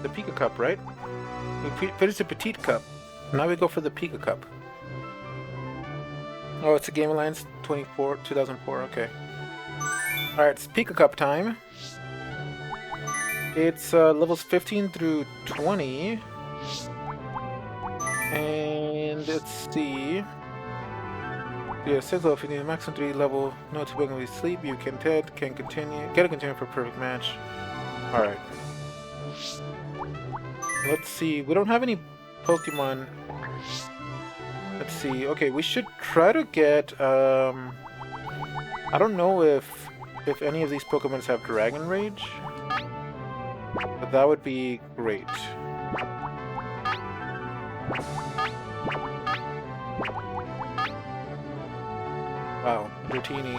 the Pika Cup, right? We finished the Petite Cup. Now we go for the Pika Cup. Oh, it's a Game Alliance 2004, okay. Alright, it's Pika Cup time. It's levels 15 through 20. And let's see. Yeah, 6 level 15, maximum 3 level, no typically sleep, you can continue, get a continue for a perfect match. Alright. Let's see, we don't have any Pokemon. Let's see, okay, we should try to get, I don't know if any of these Pokemon have Dragon Rage, but that would be great. Wow, Dratini.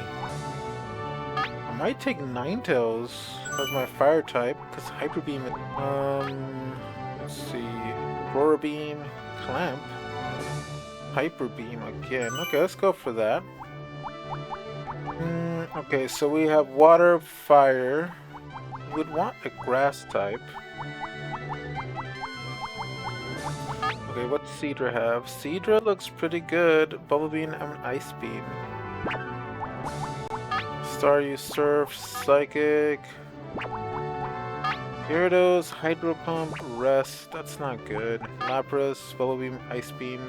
I might take Ninetales as my fire type, because Hyper Beam. Let's see. Aurora Beam, Clamp, Hyper Beam again. Okay, let's go for that. Okay, so we have Water, Fire. We'd want a Grass type. Okay, what's Seadra have? Seadra looks pretty good. Bubble Beam and Ice Beam. Staryu, Surf, Psychic. Gyarados, Hydro Pump, Rest. That's not good. Lapras, Bubble Beam, Ice Beam.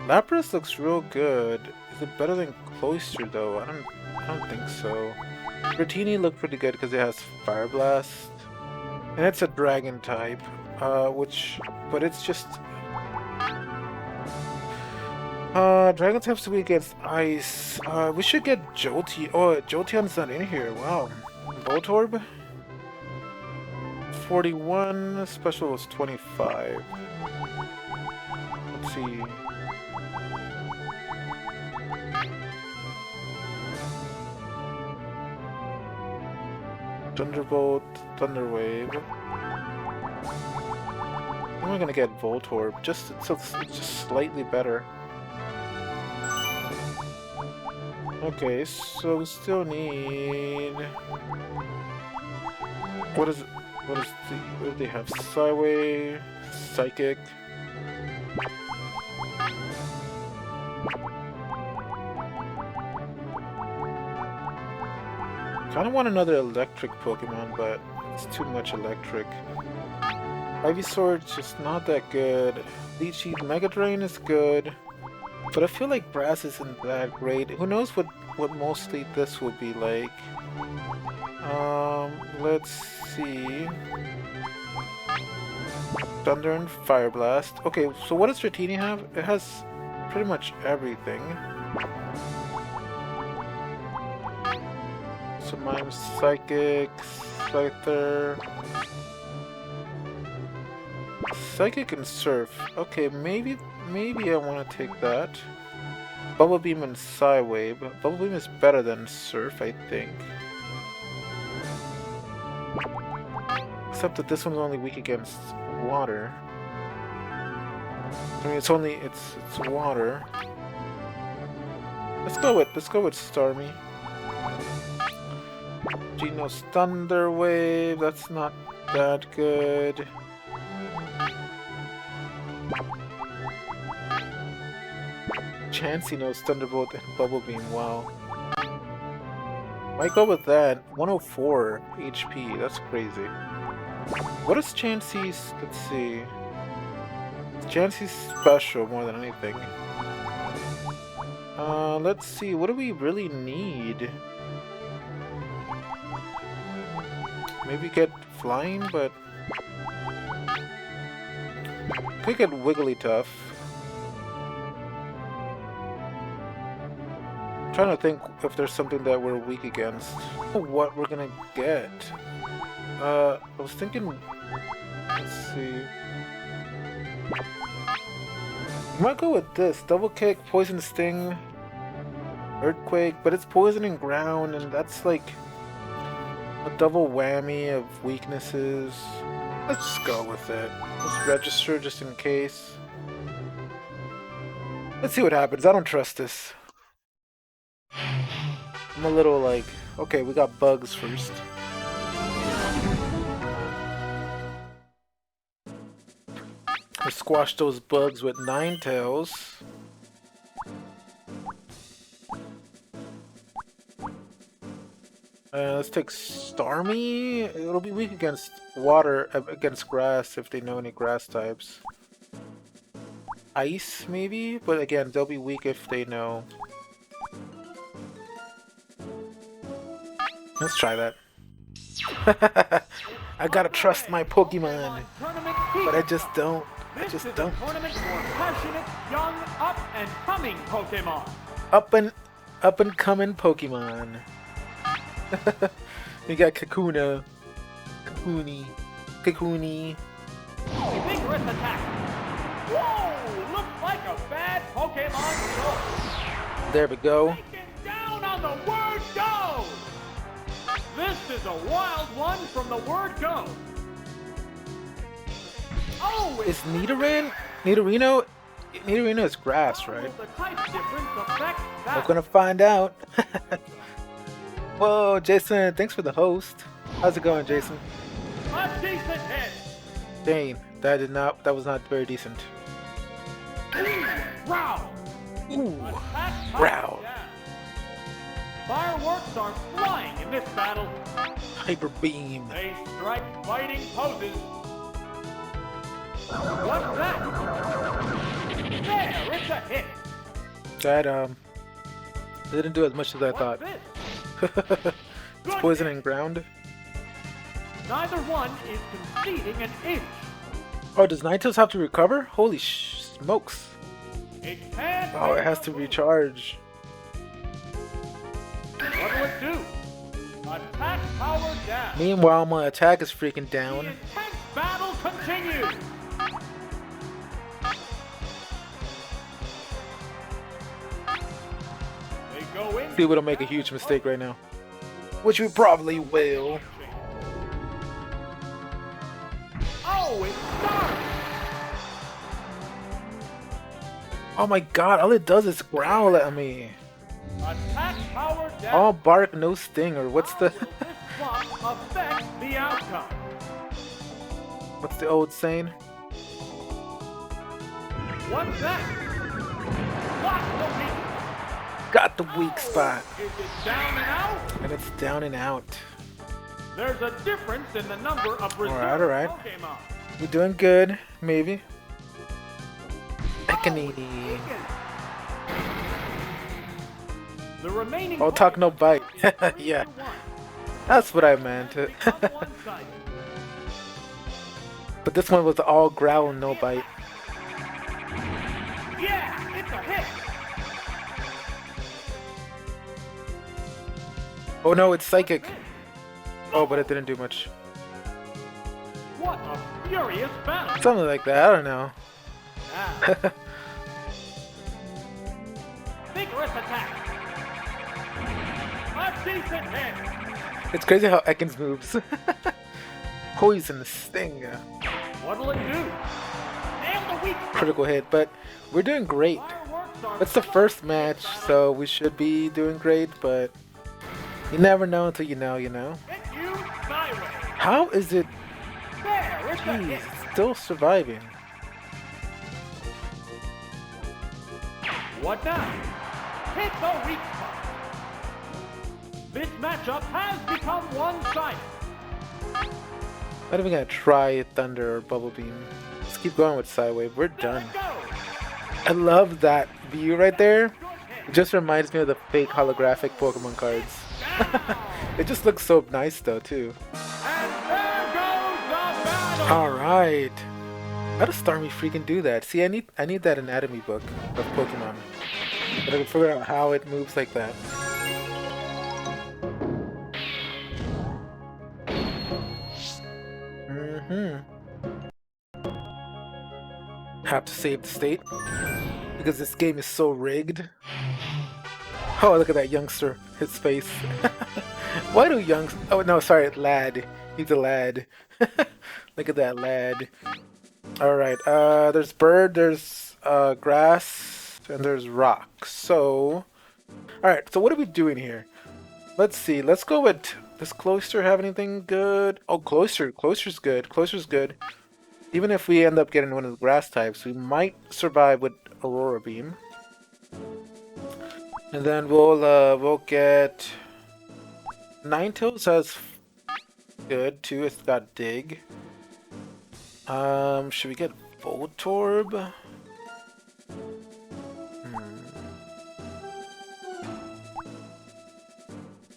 Lapras looks real good. Is it better than Cloyster though? I don't think so. Dratini looked pretty good because it has Fire Blast. And it's a Dragon type. But it's just... Dragons have to be against ice. We should get Jolteon. Oh, Jolteon's not in here. Wow. Voltorb? 41. Special was 25. Let's see. Thunderbolt, Thunderwave. I'm not gonna get Voltorb, just so it's just slightly better. Okay, so we still need. What do they have? Psyway, Psychic. Kinda want another electric Pokemon, but it's too much electric. Ivysaur's just not that good. Leechy, Mega Drain is good. But I feel like Brass isn't that great. Who knows what mostly this would be like. Let's see. Thunder and Fire Blast. Okay, so what does Dratini have? It has pretty much everything. So Mime, Psychic, Scyther. Psychic and Surf. Okay, maybe I want to take that. Bubble Beam and Psywave. Bubble Beam is better than Surf, I think. Except that this one's only weak against water. I mean, it's water. Let's go with Starmie. Geno's Thunder Wave. That's not that good. Chansey knows Thunderbolt and Bubble Beam, wow. Might go with that. 104 HP, that's crazy. What is Chansey's? Let's see. Chansey's special more than anything. Let's see, what do we really need? Maybe get Flying, but... Could get Wigglytuff. Trying to think if there's something that we're weak against. What we're gonna get. I was thinking. Let's see. I might go with this. Double Kick, Poison Sting, Earthquake, but it's poisoning ground, and that's like a double whammy of weaknesses. Let's just go with it. Let's register just in case. Let's see what happens. I don't trust this. I'm a little like, okay, we got bugs first. Let's squash those bugs with Ninetales. Let's take Starmie. It'll be weak against water, against grass if they know any grass types. Ice, maybe? But again, they'll be weak if they know. Let's try that. I gotta trust my Pokemon, but I just don't. I just don't. Tournament for passionate, young, up and coming Pokemon. Up and coming Pokemon. You got Kakuna, Kakuni. Vigorous attack. Whoa! Looks like a bad Pokemon choice. There we go. Taken down on the word go. This is a wild one from the word go. Oh, Is Nidorino is grass, right? The type difference affect that. We're gonna find out. Whoa, Jason, thanks for the host. How's it going, Jason? A decent hit. Dang, that was not very decent. Wow. Ooh, Attack wow. down. Fireworks are flying in this battle. Hyper Beam. They strike fighting poses. What's that? There, it's a hit. That didn't do as much as I thought. What's this? It's poisoning ground. Neither one is conceding an inch. Oh, does Ninetales have to recover? Holy smokes! It can't. Oh, it has to recharge. What'll it do? Attack power down. Meanwhile, my attack is freaking The down. intense battle continues. They go in. People will make a huge mistake right now, which we probably will. Oh, it starts. Oh my god, all it does is growl at me. Attack power down. All bark, no sting, or what's the How will this swap affect the outcome? what's the old saying? What's that? What's Got the the weak spot, Is it down and out? and it's down and out. There's a difference in the number of reserve Alright. Pokemon. We're doing good, maybe. Ekanini. The remaining Oh, talk no bite. Yeah, that's what I meant. But this one was all growl and no bite. Yeah, it's a hit. Oh no, it's psychic. Oh, but it didn't do much. What a furious battle. Something like that, I don't know. Ah. Vigorous attack. A decent hit. It's crazy how Ekans moves. Poison, sting, What'll it do? Nail the weak. critical hit, but we're doing great. Fireworks are It's the first match, so we should be doing great, but you never know until you know, you know? hit you sideways. How is it? There, it's a Jeez, hit. it's still surviving. What now? Hit the weak spot. This matchup has become one-sided. Not even gonna try Thunder or Bubble Beam. Let's keep going with Sidewave. We're There done. it goes. I love that view right there. Good hit. It just reminds me of the fake holographic Pokemon cards. Down. It just looks so nice though too. And there goes the battle. Alright. How does Starmie freaking do that? See, I need that anatomy book of Pokemon. But I can figure out how it moves like that. Have to save the state because this game is so rigged. Oh, look at that youngster, his face. Why do youngs? Oh no, sorry, lad. He's a lad. Look at that lad. All right, there's bird, there's grass, and there's rock. So, all right. So what are we doing here? Let's see. Let's go with. Does Cloister have anything good? Oh, Cloister's good. Cloister's good. even if we end up getting one of the grass types, we might survive with Aurora Beam. And then we'll get Ninetales has good too. It's got Dig. Should we get Voltorb?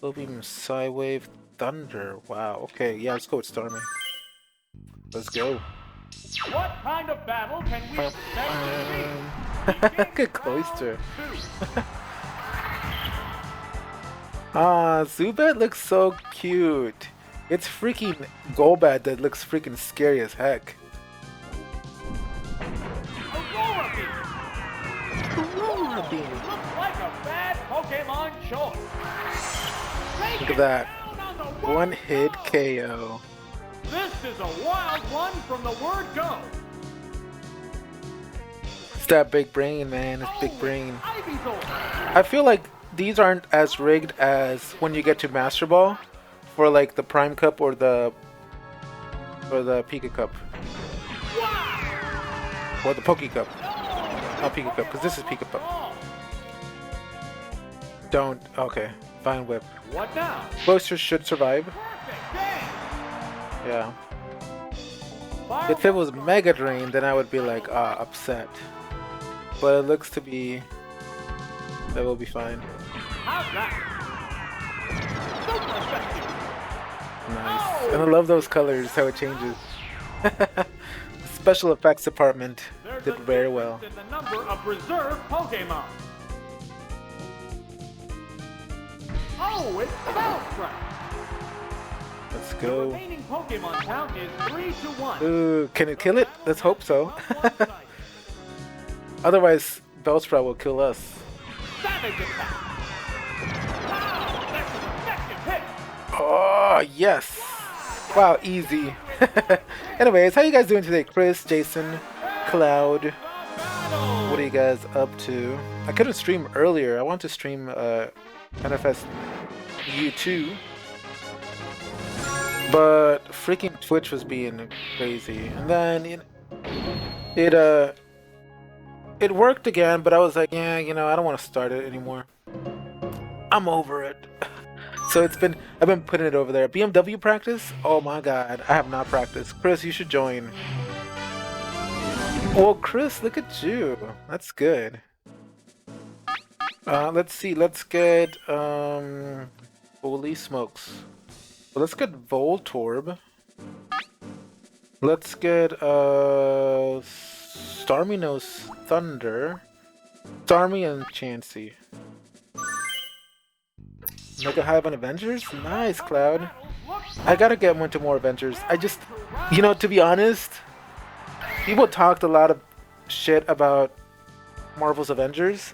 Low Beam, Psywave, Thunder. Wow. Okay, yeah, let's go with Stormy. Let's go. What kind of battle can we expect? Good Cloister. Ah, Zubat looks so cute. It's freaking Golbat that looks freaking scary as heck. Aurora Beam. Looks like a bad Pokemon choice. Look at that. One hit KO. This is a wild one from the word go. It's that big brain, man. It's big brain. I feel like these aren't as rigged as when you get to Master Ball for like the Prime Cup or the Pika Cup. Or the Poke Cup. Not Pika Cup, because this is Pika Cup. Don't. Okay. Fine Whip. What now? Cloister should survive. Yeah. If it was Mega Drain, then I would be like, upset. But it looks to be that will be fine. Nice. And I love those colors, how it changes. Special effects department did very well. The number of reserved Pokemon. Oh, it's Bellsprout. Let's The go. remaining Pokemon count is 3-1. Ooh, can it kill it? Let's hope so. Otherwise, Bellsprout will kill us. Savage attack. Wow, that's an effective hit. Oh, yes. Wow, easy. Anyways, how you guys doing today? Chris, Jason, Cloud. What are you guys up to? I couldn't stream earlier. I want to stream NFS U2. But freaking Twitch was being crazy. And then it worked again, but I was like, yeah, you know, I don't want to start it anymore. I'm over it. So I've been putting it over there. BMW practice? Oh my god, I have not practiced. Chris, you should join. Well, Chris, look at you. That's good. Let's see. Let's get holy smokes. Well, let's get Voltorb. Let's get Starmie knows Thunder. Starmie and Chansey. Mega Hive on Avengers? Nice, Cloud. I gotta get into more Avengers. I just, you know, to be honest, people talked a lot of shit about Marvel's Avengers,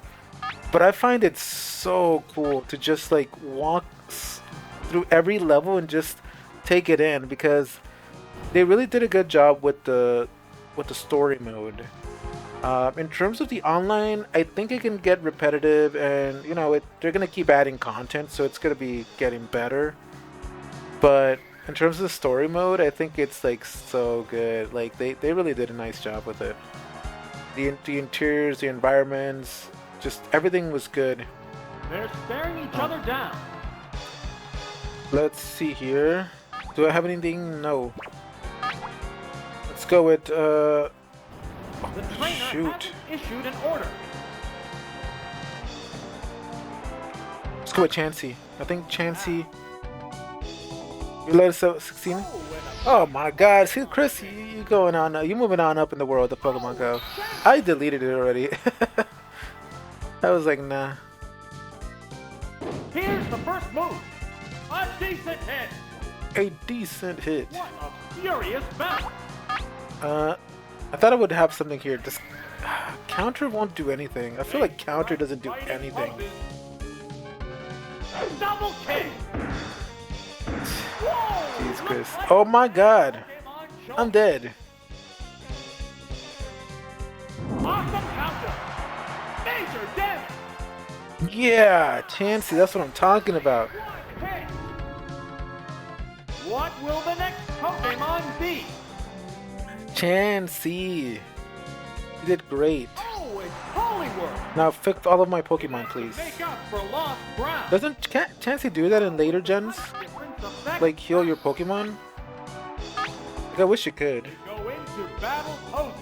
but I find it so cool to just like walk through every level and just take it in, because they really did a good job with the story mode. In terms of the online, I think it can get repetitive, and you know, they're gonna keep adding content, so it's gonna be getting better. But in terms of the story mode, I think it's like so good. Like they really did a nice job with it. The interiors, the environments, just everything was good. They're staring each other down. Let's see here. Do I have anything? No. Let's go with The trainer shoot. hasn't issued an order. Let's go with Chansey. I think Chansey. You let us out 16? Oh my god. See, Chris, you going on. You moving on up in the world of Pokemon Go. I deleted it already. I was like, nah. Here's the first move. A decent hit. A decent hit. What a furious battle. I thought I would have something here. Just counter won't do anything. I feel like counter doesn't do anything. Double kick. Jeez, Chris. Oh my god. I'm dead. Awesome counter. Major damage. Yeah, Chansey, that's what I'm talking about. What will the next Pokemon be? Chansey! You did great. Oh, it's Hollywood! Now fix all of my Pokemon, please. Make up for lost ground. Can't Chansey do that in later gens? Difference affects Like heal your Pokemon? Like, I wish it could. go into battle poses.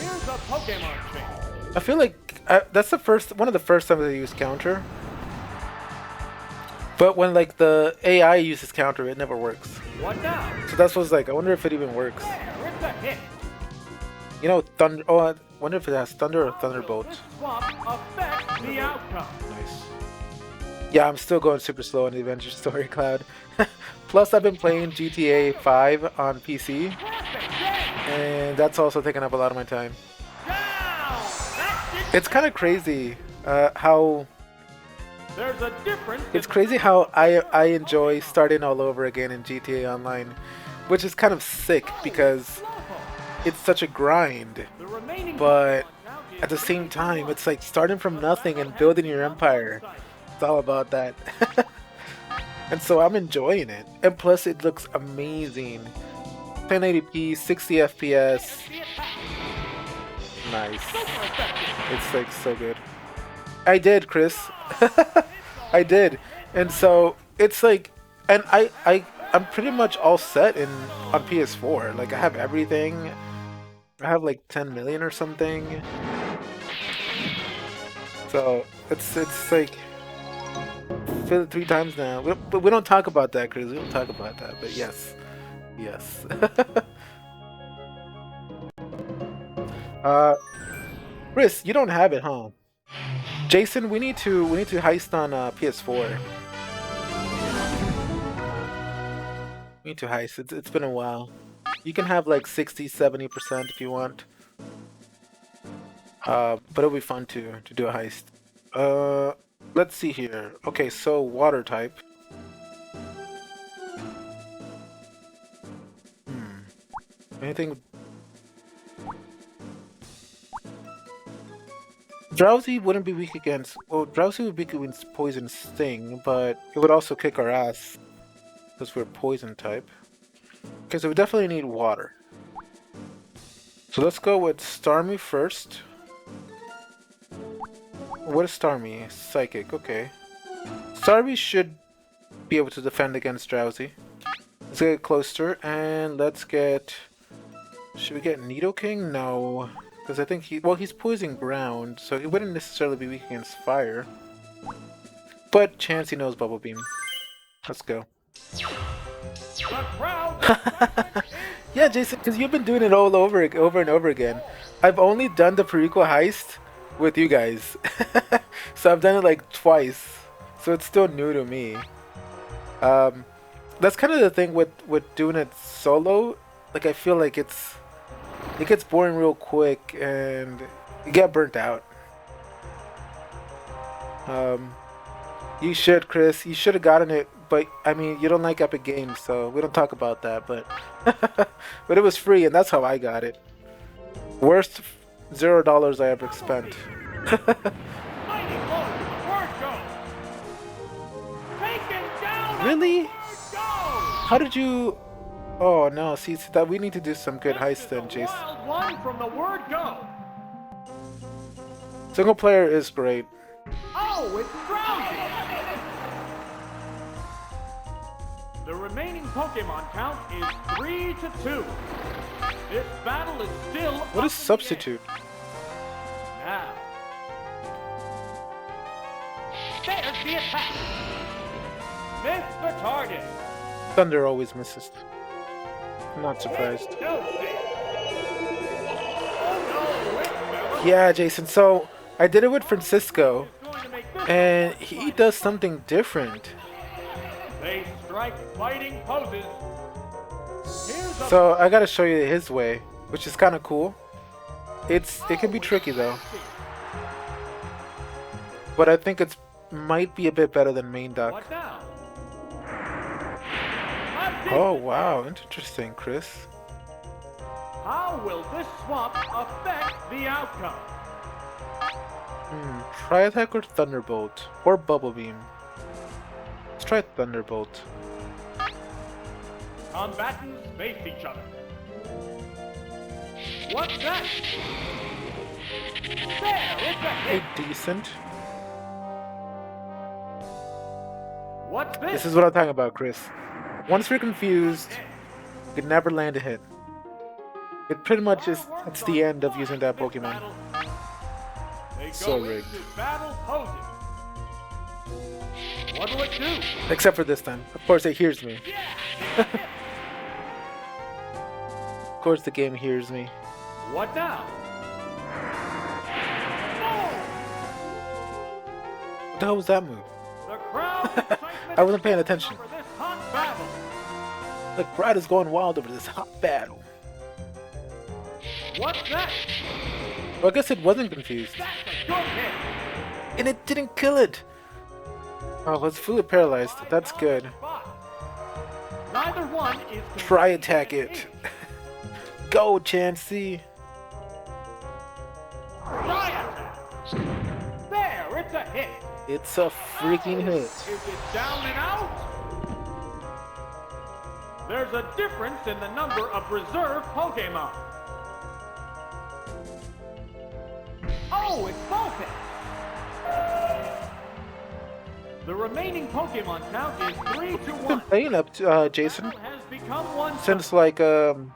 Here's a Pokemon change. I feel like that's one of the first times I use counter. But when like the AI uses counter, it never works. What now? So that's what's like. I wonder if it even works. There, it's a hit. You know, thunder. Oh, I wonder if it has thunder or thunderbolt. This swap affect the outcome. Nice. Yeah, I'm still going super slow on the Adventure Story Cloud. Plus, I've been playing GTA 5 on PC, and that's also taking up a lot of my time. It's kind of crazy how. There's a difference. It's crazy how I enjoy starting all over again in GTA Online, which is kind of sick because it's such a grind. But at the same time, it's like starting from nothing and building your empire. It's all about that. And so I'm enjoying it. And plus it looks amazing. 1080p, 60 FPS. Nice. It's like so good. I did, Chris. I did. And so it's like, and I'm pretty much all set on PS4. Like I have everything. I have like 10 million or something. So it's like 3 times now. But we don't talk about that, Chris. We don't talk about that. But yes, yes. Chris, you don't have it, huh? Jason, we need to heist on PS4. We need to heist. It's been a while. You can have like 60-70% if you want. But it'll be fun to do a heist. Let's see here. Okay, so water type. Anything? Drowsy wouldn't be weak against. Well, Drowsy would be weak against Poison Sting, but it would also kick our ass because we're Poison type. Okay, so we definitely need water. So let's go with Starmie first. What is Starmie? Psychic, okay. Starmie should be able to defend against Drowsy. Let's get Cloister, and let's get... Should we get Nidoking? No. Because I think he's Poison Ground, so he wouldn't necessarily be weak against Fire. But Chansey knows Bubble Beam. Let's go. Yeah, Jason, because you've been doing it over and over again. I've only done the pre-equal heist with you guys. So I've done it like twice. So it's still new to me. That's kind of the thing with doing it solo. Like I feel like it gets boring real quick and you get burnt out. You should, Chris. You should have gotten it, but I mean, you don't like Epic Games, so we don't talk about that. But but it was free, and that's how I got it. Worst $0 I ever spent. Really? How did you? Oh no! See that we need to do some good heist then, Jason. One from the word go. Single player is great. Oh, it's Drowsy! The remaining Pokemon count is 3-2. This battle is still. What is substitute? Now. There's the attack. Miss the target. Thunder always misses. I'm not surprised. Yeah, Jason. So I did it with Francisco, and he does something different. They strike fighting poses. So I gotta show you his way, which is kind of cool. It can be tricky though, but I think it might be a bit better than Main Duck. Oh wow, interesting, Chris. How will this swap affect the outcome? Try attack or Thunderbolt or Bubble Beam. Let's try Thunderbolt. Combatants face each other. What's that? There, it's a hit. Decent. What's this? This is what I'm talking about, Chris. Once you're confused, you can never land a hit. It pretty much is, it's the end of using that Pokemon. So rigged. What will it do? Except for this time. Of course it hears me. Yeah. Of course the game hears me. What now? What the hell was that move? The crowd I wasn't paying attention. for this hot battle. The crowd is going wild over this hot battle. What's that? Well, I guess it wasn't confused. That's a good hit. And it didn't kill it! Oh, it's fully paralyzed. That's good. Neither one is Try attack it. Go, Chansey! Try attack. There, it's a hit. It's a freaking hit. Is it down and out? There's a difference in the number of reserve Pokemon. Oh, it's Vulpix. The remaining Pokemon count is 3 to Been 1. playing up, Jason, Has become one since like now.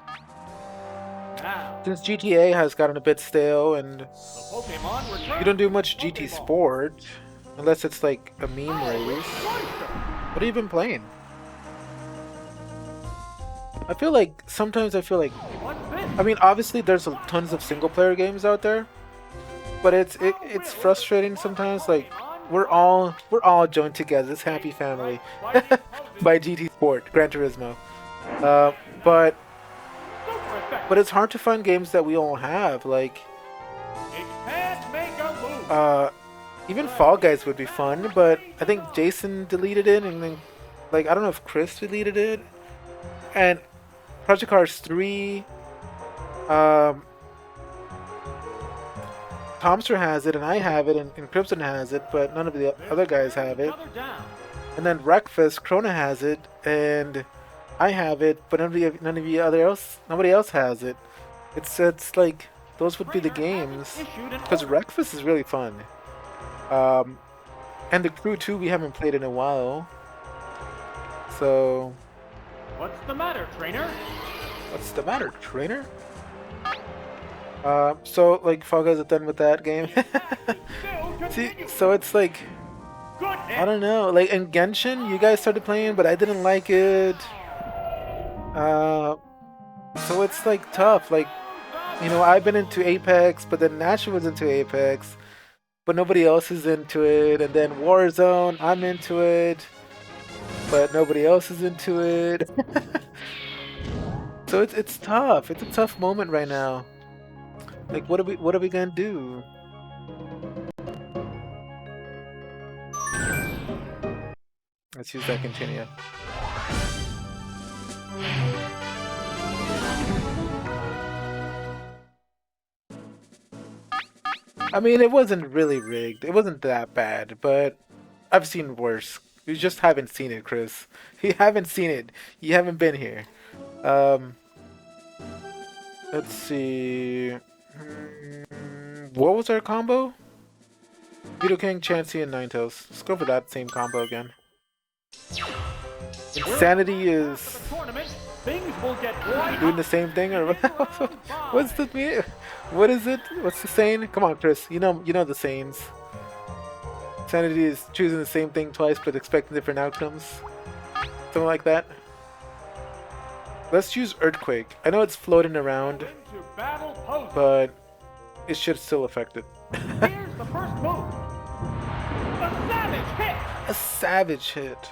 since GTA has gotten a bit stale, and The Pokemon return. you don't do much GT Pokeball. Sport unless it's like a meme Oh, race. it's Cloyster. What have you been playing? I feel like sometimes I feel like, What's this? I mean, obviously there's tons of single player games out there, but it's frustrating sometimes. Like we're all joined together, this happy family, by GT Sport, Gran Turismo. But Super effect. it's hard to find games that we all have. Like It can't make a move. even Fall Guys would be fun, but I think Jason deleted it, and then like I don't know if Chris deleted it, and Project Cars 3. Tomster has it, and I have it, and Crimson has it, but none of the other guys have it. Another down. And then Wreckfest, Krona has it, and I have it, but nobody else has it. It's like those would be the games, because Wreckfest is really fun. And the Crew 2 we haven't played in a while. So What's the matter, trainer? what's the matter, trainer? So like Fall Guys are done with that game. See, so it's like Good I don't know, like in Genshin you guys started playing, but I didn't like it. So it's like tough. Like, you know, I've been into Apex, but then Nash was into Apex, but nobody else is into it. And then Warzone, I'm into it, but nobody else is into it. So it's tough. It's a tough moment right now. Like, what are we gonna do? Let's use that continue. I mean, it wasn't really rigged. It wasn't that bad, but I've seen worse. You just haven't seen it, Chris. You haven't seen it. You haven't been here. Let's see. What was our combo? Vito King, Chansey, and Ninetales. Let's go for that same combo again. Insanity is Things will get right doing the same thing, or what's the what is it? What's the saying? Come on, Chris. You know the sayings. Insanity is choosing the same thing twice but expecting different outcomes. Something like that. Let's use Earthquake. I know it's floating around, into battle poses. but it should still affect it. Here's the first move. A savage hit. A savage hit.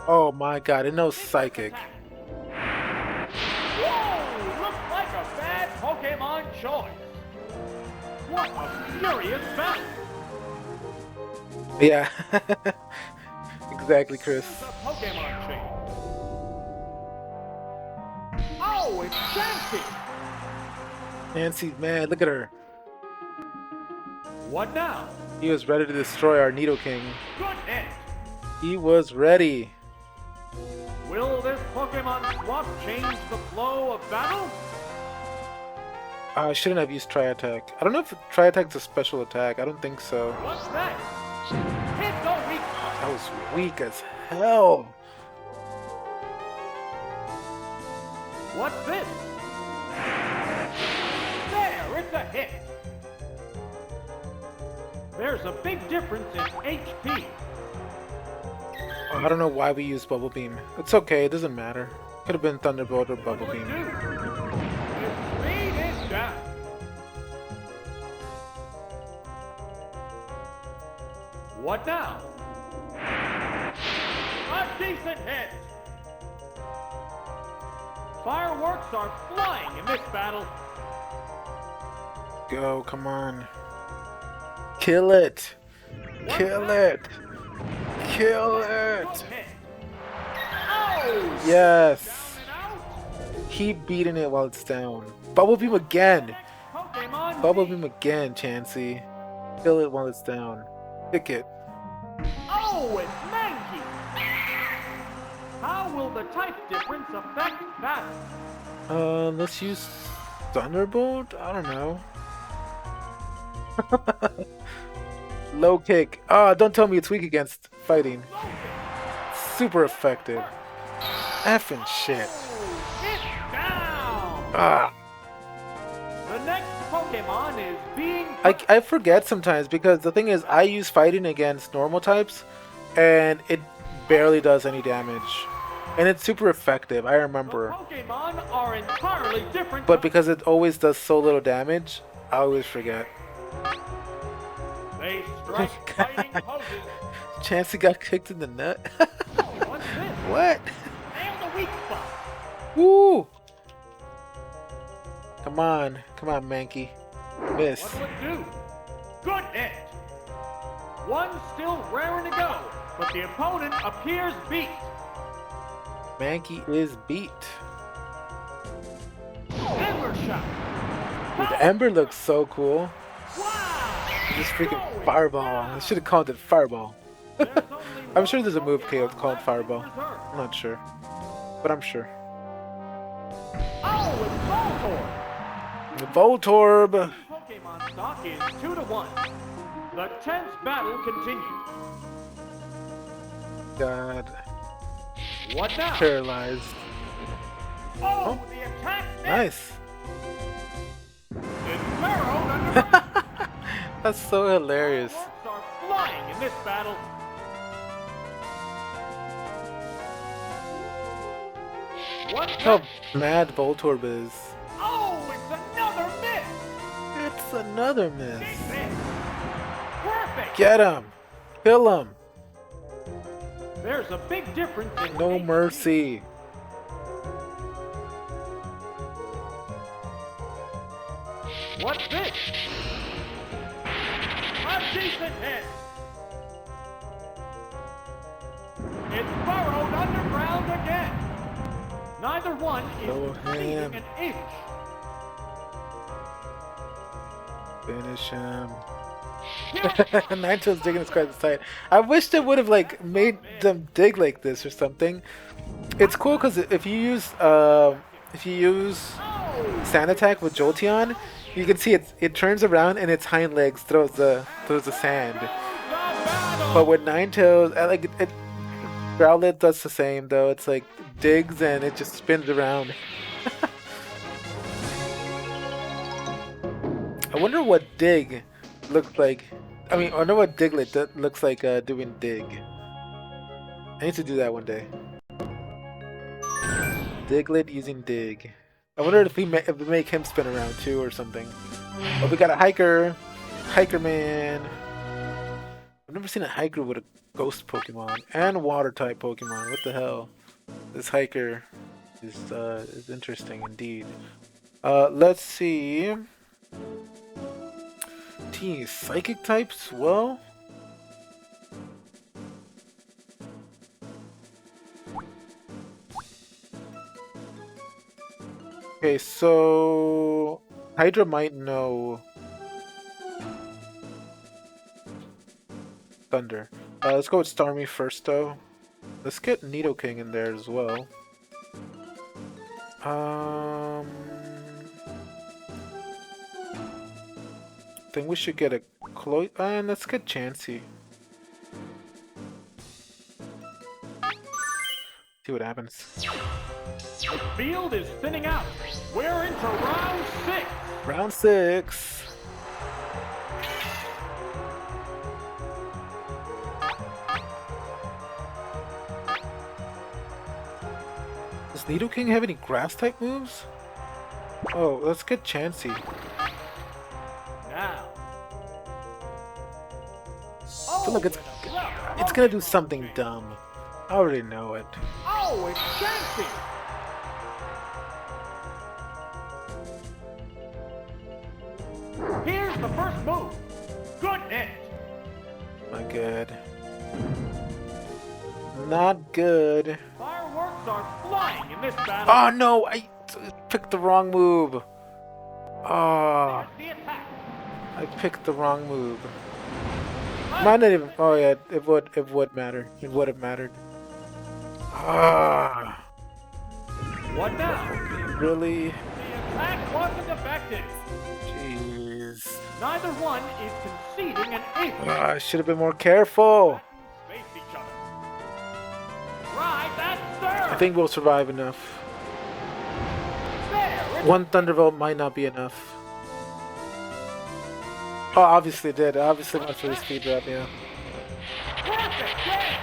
Oh my god, it knows Psychic. Whoa! Looks like a bad Pokemon choice. What a furious battle. Yeah. Exactly, Chris. The Pokemon chain. Oh, it's Chansey. Nancy's mad. Look at her. What now? He was ready to destroy our Nidoking. Good hit. He was ready. Will this Pokemon swap change the flow of battle? I shouldn't have used Tri-Attack. I don't know if Tri-Attack's a special attack. I don't think so. What's that? Hit the weak spot. That was weak as hell. What's this? There, it's a hit. There's a big difference in HP. I don't know why we used Bubble Beam. It's okay, it doesn't matter. Could have been Thunderbolt or Bubble Beam. Its speed is down. What now? A decent hit. Fireworks are flying in this battle. Go, come on. Kill it! Kill it! Kill it! Oh! Yes! Keep beating it while it's down. Bubble Beam again! Pokemon Bubble Beam again, Chansey. Kill it while it's down. Pick it. Oh, it's Mankey! How will the type difference affect battle? Let's use Thunderbolt? I don't know. Low kick. Ah, don't tell me it's weak against fighting. Super effective. Effing shit. It's down! Ah. The next Pokemon is being... I forget sometimes because the thing is I use fighting against normal types and it barely does any damage. And it's super effective, I remember. Pokemon are entirely different. But because it always does so little damage, I always forget. They strike fighting poses. Chansey got kicked in the nut. What's this? What? Nail the weak spot. Woo! Come on, Mankey. Miss. What will it do? Good hit. One still raring to go, but the opponent appears beat. Mankey is beat. Ember shot. Dude, the Ember looks so cool. Wow! This freaking fireball. I should have called it fireball. I'm sure there's a move called fireball. I'm not sure, but I'm sure. Oh, it's Voltorb. Voltorb. Pokemon stock is 2-1. The tense battle continues. God. What now? Paralyzed. Oh, the attack missed. Nice. It's burrowed under. That's so hilarious. Fireworks are flying in this battle. What? How mad Voltorb is. Oh, it's another miss. It's another Big miss. miss. Perfect. Get him. Kill him. There's a big difference in No HP. mercy. What's this? A decent hit. It's burrowed underground again. Neither one Go is leading him. an inch. Finish him. Here Ninetales digging his card side. I wish they would have like made them dig like this or something. It's cool because if you use Sand Attack with Jolteon, you can see it turns around and its hind legs throws the sand. But with Ninetales, Growlithe does the same though. It's like digs and it just spins around. I wonder what dig looks like. I wonder what Diglett looks like doing dig. I need to do that one day. Diglett using dig. I wonder if we make him spin around too or something. Oh, we got a hiker. Hiker man. I've never seen a hiker with a ghost Pokemon and water type Pokemon. What the hell? This hiker is interesting indeed. Let's see. Psychic types? Well, okay, so Hydra might know Thunder. Let's go with Starmie first though. Let's get Nidoking in there as well. I think we should get a Chloe, and let's get Chansey. See what happens. The field is thinning out. We're into round 6. Round 6. Does Nidoking have any grass type moves? Oh, let's get Chansey. Now. I feel like it's gonna do something dumb. I already know it. Oh, it's Chansey. Here's the first move. Goodness. Not good. Not good. Fireworks are flying in this battle. Oh no, I picked the wrong move. Oh, The attack. I picked the wrong move. Might not even. Oh yeah, it would matter. It would have mattered. Ah, What now? really? The attack wasn't effective. Jeez. Neither one is conceding an inch. I should have been more careful. Face each other. Right, that's third. I think we'll survive enough. There, it's One Thunderbolt might not be enough. Oh, obviously it did. I obviously went for the speed drop, yeah. perfect. Yeah.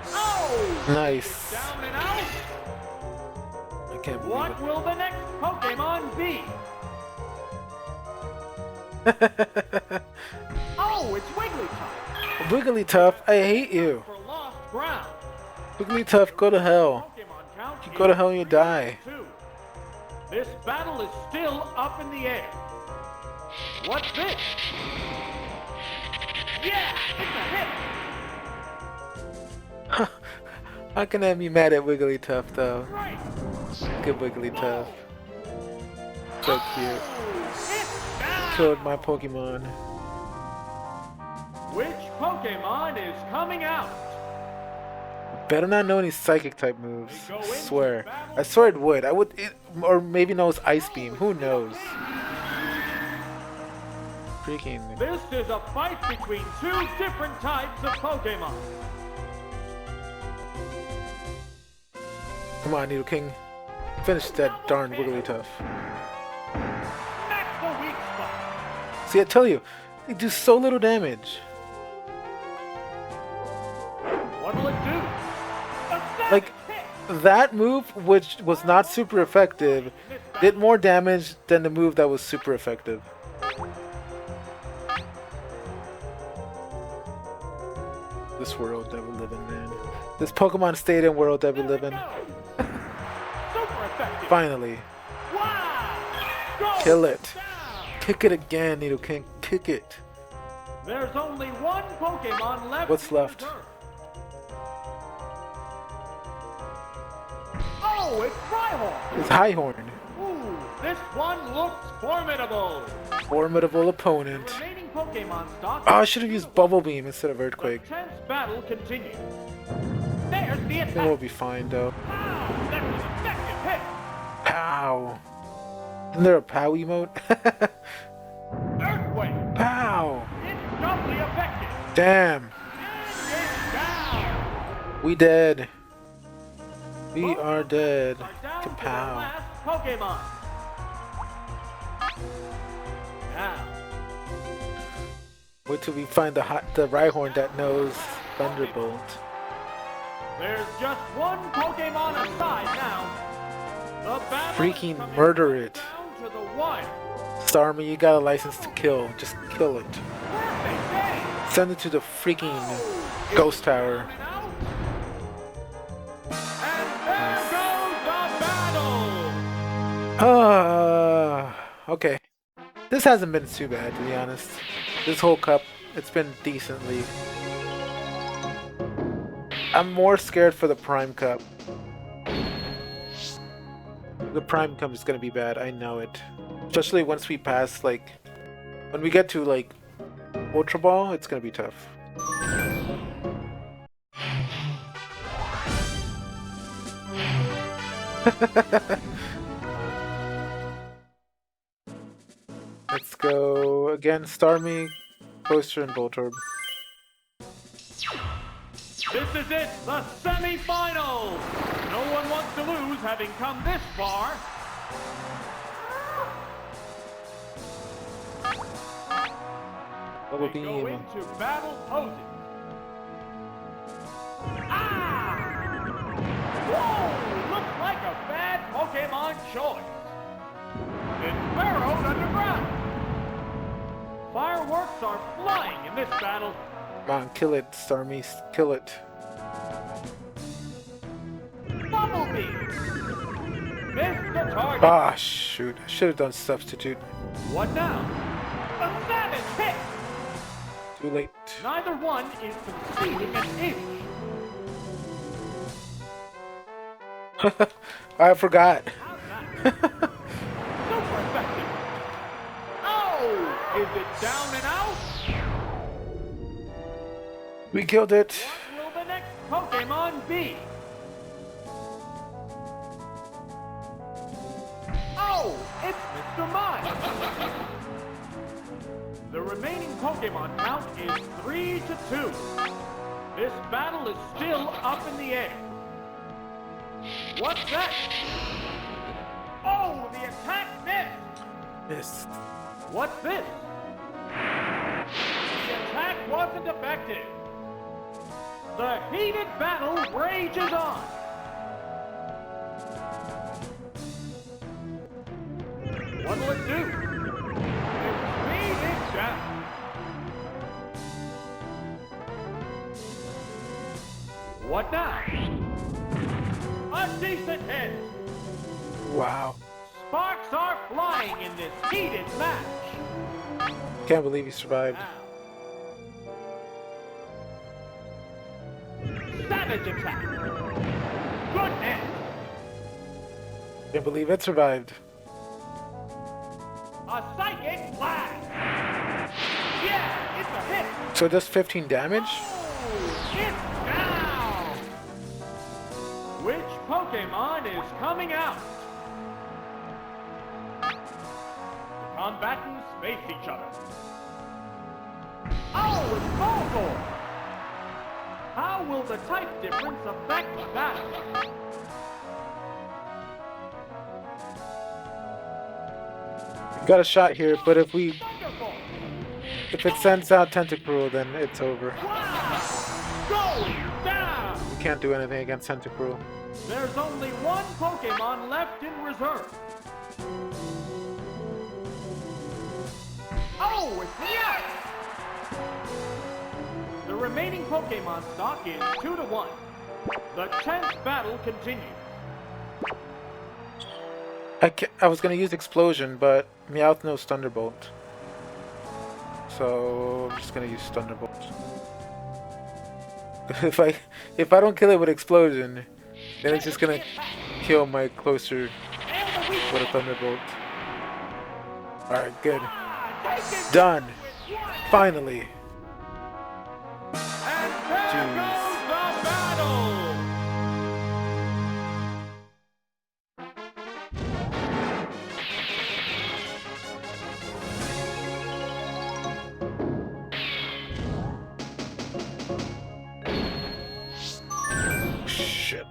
Oh! Nice. Down and out. I can't believe What will the next Pokemon be? it. Oh, it's Wigglytuff. Wigglytuff, I hate you. For lost ground. Wigglytuff, go to hell. Pokemon count You go to is hell and you die. 2. This battle is still up in the air. What's this? Yeah, it's a hit. How can I be mad at Wigglytuff though? Right. Good Wigglytuff. So cute. It's down. Killed my Pokemon. Which Pokemon is coming out? Better not know any Psychic type moves. I swear. I swear it would. Or maybe knows Ice Beam. Who knows? Freaking. This is a fight between 2 different types of Pokemon. Come on, Nidoking. Finish that darn Wigglytuff. That's the weak spot. See, I tell you, they do so little damage. What'll it do? A savage Like, hit. that move, which was not super effective, did more damage than the move that was super effective. This world that we live in, man. This Pokemon Stadium world that we There live it in. goes. Super effective. Finally. Wow. Go Kill it. down. Kick it again, Nidoking. Kick it. There's only one Pokemon left. What's to left? reserve. Oh, it's Rhyhorn. It's Highhorn. Ooh, this one looks formidable. Formidable opponent. The remaining Pokemon stock. Oh, I should have used Bubble Beam instead of The Earthquake. tense battle continues. There's the I think we'll attack. be fine, though. Wow, that's an effective hit. Pow. Isn't there a Pow emote? Earthquake. Pow. It's doubly effective. Damn. And it's down. We dead. We are dead. Are down to the Kapow. last Pokemon. Now, Wait till we find the Rhyhorn that knows Thunderbolt. there's just one Pokemon aside now. The battle Freaking is coming murder it. down to the wire. Starmie, you got a license to kill. Just kill it. Perfect day. Send it to the freaking Ghost Tower. Down and out. And there goes the battle. Okay. This hasn't been too bad, to be honest. This whole cup, it's been decently. I'm more scared for the Prime Cup. The Prime Cup is gonna be bad, I know it. Especially once we pass, like... When we get to, like, Ultra Ball, it's gonna be tough. Let's go again. Starmie, Coaster, and Voltorb. This is it, the semi-finals! No one wants to lose having come this far. Double They go beam. into battle poses. Ah! Whoa! Looks like a bad Pokemon choice. It's burrowed underground. Fireworks are flying in this battle. Come on, kill it, Starmie, kill it. Bumblebee! Missed the target. Ah, shoot. I should have done substitute. What now? A savage hit! Too late. Neither one is conceding an inch. I forgot. How's that? Super effective. Oh! Is it down and out? We killed it. What will the next Pokemon be? Oh! It's Mr. Mime! The remaining Pokemon count is 3-2. This battle is still up in the air. What's that? Oh, the attack missed! Missed. What's this? The attack wasn't effective. The heated battle rages on. What'll it do? Its speed is down. What now? A decent hit. Wow. Sparks are flying in this heated match. Can't believe he survived. Now. Savage attack. Good hit. Can't believe it survived. A psychic blast. Yeah, it's a hit. So it does 15 damage? Oh, it's down. Which Pokemon is coming out? The combatants face each other. Oh, it's Motherboard. How will the type difference affect the battle? We got a shot here, but if Thunderbolt. it sends out Tentacruel, then it's over. Wow! Going down! We can't do anything against Tentacruel. There's only one Pokemon left in reserve. Oh, it's yes! The remaining Pokemon stock is 2-1. The 10th battle continues. I was gonna use Explosion, but Meowth knows Thunderbolt. So I'm just gonna use Thunderbolt. if I don't kill it with Explosion, then it's just gonna kill my closer with a Thunderbolt. Alright, good. Done. Finally. And there goes the battle! Shit.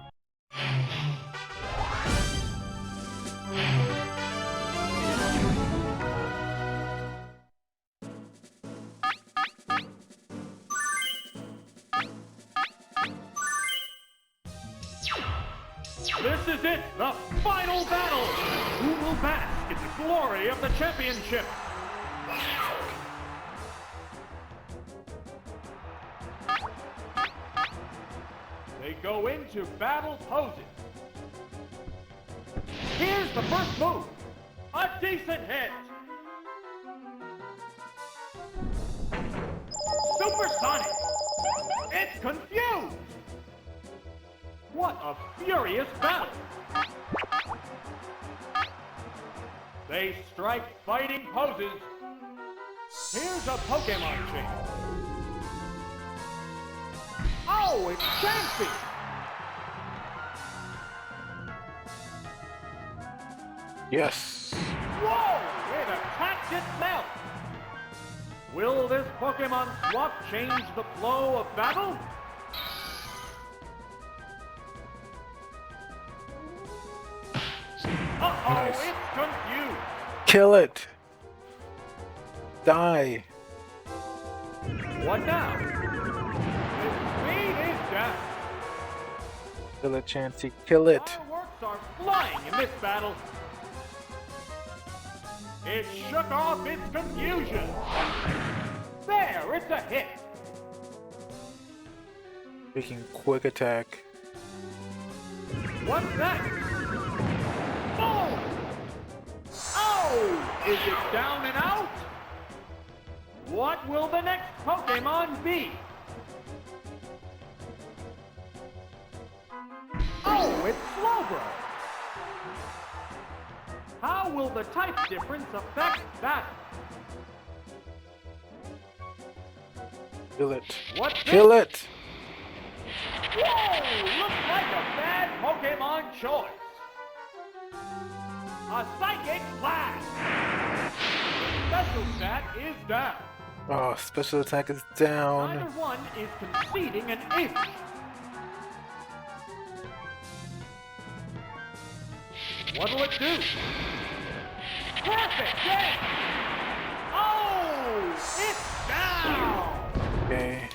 This is it, the final battle! Who will bask in the glory of the championship? They go into battle poses. Here's the first move. A decent hit. Supersonic. It's confused. What a furious battle. They strike fighting poses. Here's a Pokemon chain. Oh, it's Chansey! Yes. Whoa! It attacked itself! Will this Pokemon swap change the flow of battle? Uh-oh, Nice. it's confused! Kill it. Die. What now? Its speed is down. Kill it, Chansey. Kill it. Fireworks are flying in this battle. It shook off its confusion. There, it's a hit. Making quick attack. What's that? Oh! Oh! Is it down and out? What will the next Pokemon be? Oh, it's Slowbro! How will the type difference affect that? Kill it. What's Kill this? it. Whoa! Looks like a bad Pokemon choice. A Psychic Blast! The special stat is down. Oh, special attack is down. Neither one is conceding an inch. What'll it do? Perfect! Yeah! Oh! It's down! Okay.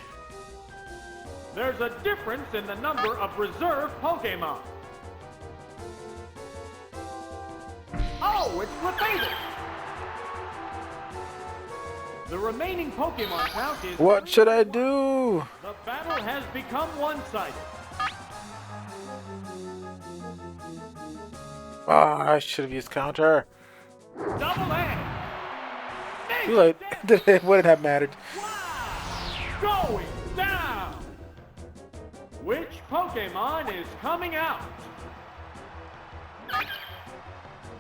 There's a difference in the number of reserve Pokemon. Oh, it's Lefatus! The remaining Pokemon count is... What should I do? The battle has become one-sided. Ah, I should have used counter. Double edge! Too late. It wouldn't have mattered. Wow! Going down! Which Pokemon is coming out?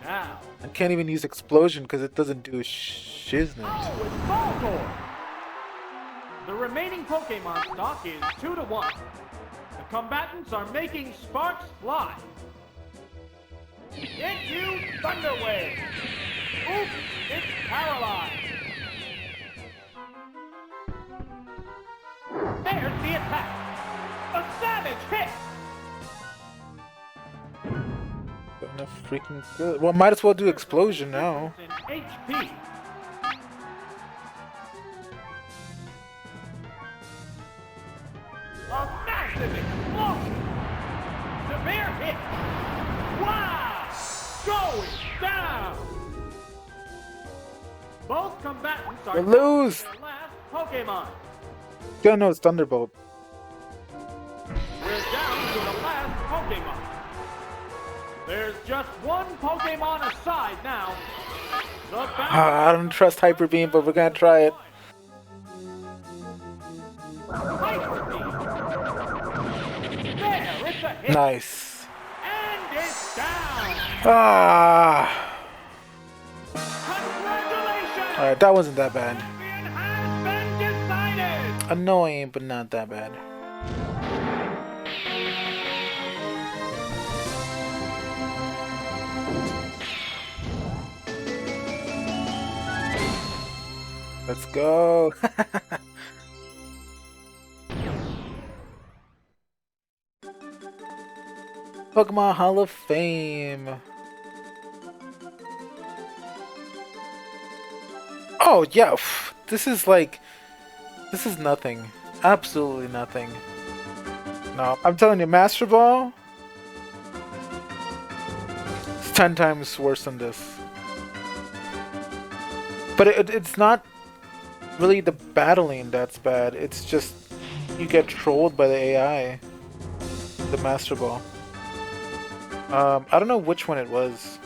Now. I can't even use explosion because it doesn't do shiznit. Oh, it's Voltorb! The remaining Pokemon stock is 2-1. The combatants are making sparks fly. Hit you, Thunder Wave! Oops, it's paralyzed! There's the attack! A savage hit! Gonna freaking good. Well, might as well do explosion now. In HP. A massive explosion! Severe hit! Wow! Going down! Both combatants are We lose! their last Pokemon. Yeah, no, it's Thunderbolt. We're down to the last Pokemon. There's just one Pokemon aside now. The I don't trust Hyper Beam, but we're gonna try it. Hyper Beam. There, it's a hit. Nice. And it's down. Ah. Congratulations. Alright, that wasn't that bad. Champion has been decided. Annoying, but not that bad. Let's go. Pokemon Hall of Fame. Oh yeah, this is nothing. Absolutely nothing. No, I'm telling you, Master Ball is 10 times worse than this. But it's not really the battling that's bad. It's just you get trolled by the AI. The Master Ball. I don't know which one it was.